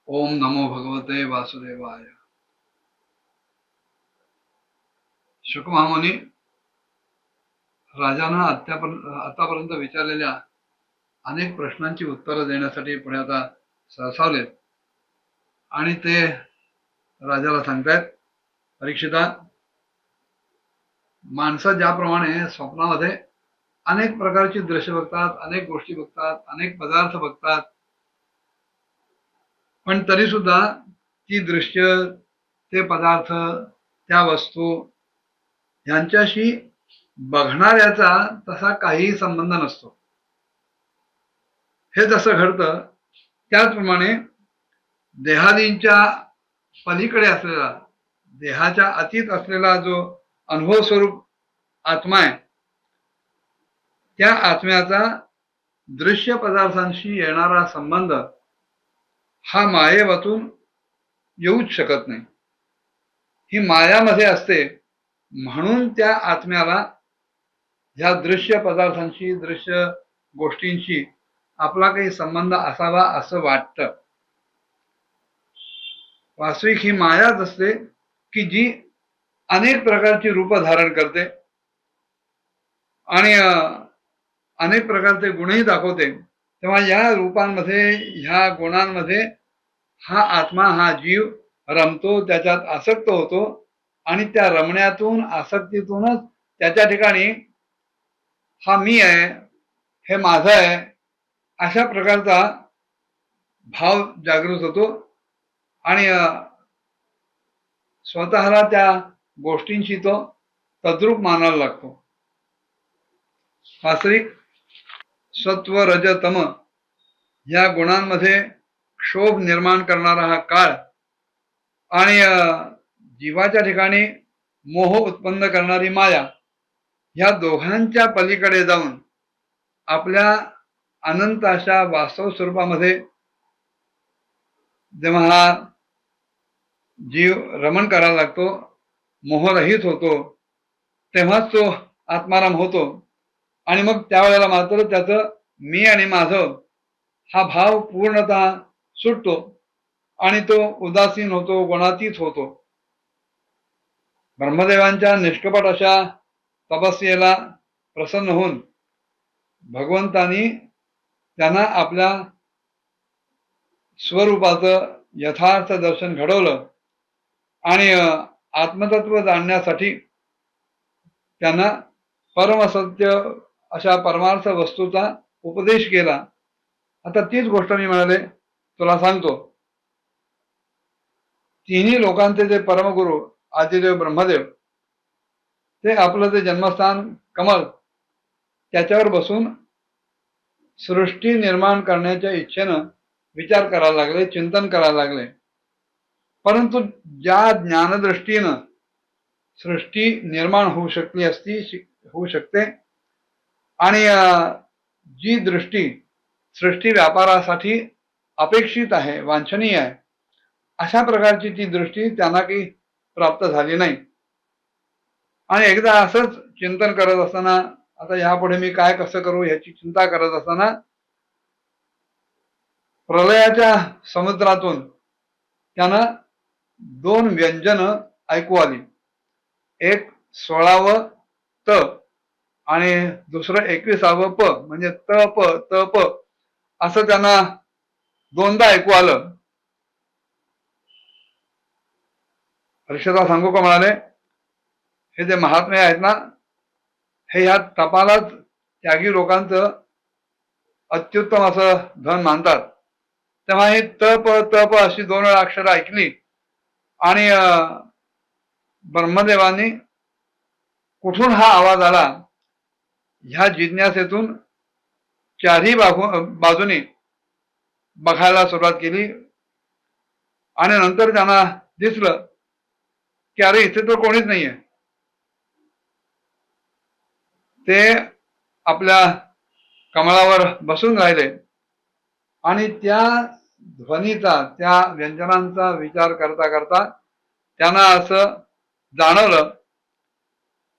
ओम नमो भगवते वासुदेवाय। शुक महामुनी राजांना आतापर्यंत विचारलेल्या अनेक प्रश्नांची उत्तरं देण्यासाठी पुढे आता सरसावलेत आणि ते राजाला सांगतायत, परीक्षिता, माणसं ज्याप्रमाणे स्वप्नामध्ये अनेक प्रकारची दृश्य बघतात, अनेक गोष्टी बघतात, अनेक पदार्थ बघतात, पण तरी सुद्धा ती दृश्य, ते पदार्थ, त्या वस्तू यांच्याशी बघणाऱ्याचा तसा काहीही संबंध नसतो. हे जसं घडतं त्याचप्रमाणे देहादींच्या पलीकडे असलेला, देहाच्या अतीत असलेला जो अनुभव स्वरूप आत्मा आहे, त्या आत्म्याचा दृश्य पदार्थांशी येणारा संबंध हा मायेवातून येऊच शकत नाही. ही मायामध्ये असते म्हणून त्या आत्म्याला ह्या दृश्य पदार्थांशी, दृश्य गोष्टींशी आपला काही संबंध असावा असं वाटतं. वास्तविक ही मायाच असते की जी अनेक प्रकारची रूप धारण करते आणि अनेक प्रकारचे गुणही दाखवते. तेव्हा या रूपांमध्ये, ह्या गुणांमध्ये हा आत्मा, हा जीव रमतो, त्याच्यात आसक्त होतो आणि त्या रमण्यातून, आसक्तीतूनच त्याच्या ठिकाणी हा मी आहे, हे माझं आहे, अशा प्रकारचा भाव जागृत होतो आणि स्वतःला त्या गोष्टींशी तो तद्रूप मानायला लागतो. वास्तविक सत्व रज तम या गुणांमध्ये क्षोभ निर्माण करणारा हा काळ आणि जीवाच्या ठिकाणी मोह उत्पन्न करणारी माया, ह्या दोघांच्या पलीकडे जाऊन आपल्या अनंत अशा वास्तव स्वरूपामध्ये जेव्हा हा जीव रमण करायला लागतो, मोहरहित होतो, तेव्हाच तो आत्माराम होतो आणि मग त्यावेळेला मात्र त्याचं मी आणि माझं हा भाव पूर्णतः सुटतो आणि तो उदासीन होतो, गुणातीत होतो. ब्रह्मदेवांच्या निष्कपट अशा तपस्येला प्रसन्न होऊन भगवंतानी त्यांना आपल्या स्वरूपाचं यथार्थ दर्शन घडवलं आणि आत्मतत्व जाणण्यासाठी त्यांना परमसत्य अशा परमार्थ वस्तूचा उपदेश केला. आता तीच गोष्ट मी म्हणाले तुला सांगतो. तिन्ही लोकांचे जे परमगुरु आदिदेव ब्रह्मदेव, ते आपलं जे जन्मस्थान कमल त्याच्यावर बसून सृष्टी निर्माण करण्याच्या इच्छेनं विचार करायला लागले, चिंतन करायला लागले. परंतु ज्या ज्ञानदृष्टीनं सृष्टी निर्माण होऊ शकते आणि जी दृष्टी सृष्टी व्यापारासाठी अपेक्षित आहे, वांछनीय आहे, अशा प्रकारची ती दृष्टी त्यांना काही प्राप्त झाली नाही. आणि एकदा असंच चिंतन करत असताना, आता यापुढे मी काय कसं करू ह्याची चिंता करत असताना प्रलयाच्या समुद्रातून त्यांना दोन व्यंजन ऐकू आली. एक 16व त आणि दुसरं 21व प, म्हणजे तप तप असं त्यांना दोनदा ऐकू आलं. परीक्षेला सांगू का म्हणाले, हे जे महात्मे आहेत ना, हे ह्या तपालाच त्यागी लोकांचं अत्युत्तम असं धन मानतात. तेव्हा ही तप तप अशी दोन वेळा अक्षरं ऐकली आणि ब्रह्मदेवांनी कुठून हा आवाज आला ह्या जिज्ञासेतून चारही बाजूनी बघायला सुरुवात केली आणि नंतर त्यांना दिसलं की अरे इथे तर कोणीच नाहीये. ते आपल्या कमळावर बसून राहिले आणि त्या ध्वनीचा, त्या व्यंजनांचा विचार करता करता त्यांना असं जाणवलं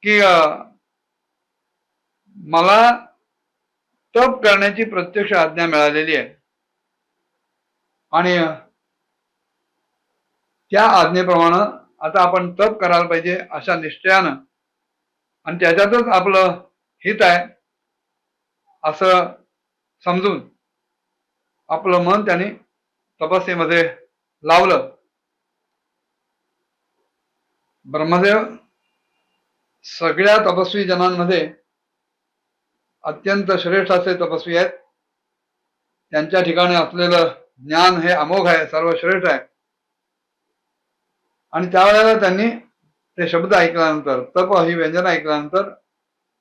की मला तप करण्याची प्रत्यक्ष आज्ञा मिळालेली आहे आणि त्या आज्ञेप्रमाणे आता आपण तप करायला पाहिजे अशा निश्चयानं, आणि त्याच्यातच आपलं हित आहे असं समजून आपलं मन त्याने तपस्येमध्ये लावलं. ब्रह्मदेव सगळ्या तपस्वी जनांमध्ये अत्यंत श्रेष्ठ असे तपस्वी आहेत. त्यांच्या ठिकाणी असलेलं ज्ञान हे अमोघ आहे, सर्वश्रेष्ठ आहे. आणि त्यावेळेला त्यांनी ते शब्द ऐकल्यानंतर, तप ही व्यंजना ऐकल्यानंतर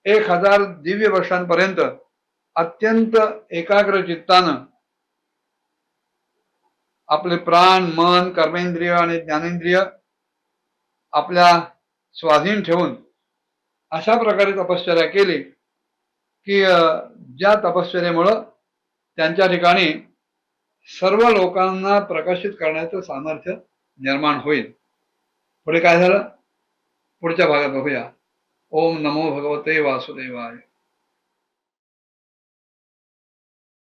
1000 दिव्य वर्षांपर्यंत अत्यंत एकाग्र चित्तानं आपले प्राण, मन, कर्मेंद्रिय आणि ज्ञानेंद्रिय आपल्या स्वाधीन ठेवून अशा प्रकारे तपश्चर्या केली की ज्या तपश्चर्येमुळं त्यांच्या ठिकाणी सर्व लोकांना प्रकाशित करण्याचं सामर्थ्य निर्माण होईल. पुढे काय झालं पुढच्या भागात बघूया. ओम नमो भगवते वासुदेवाय.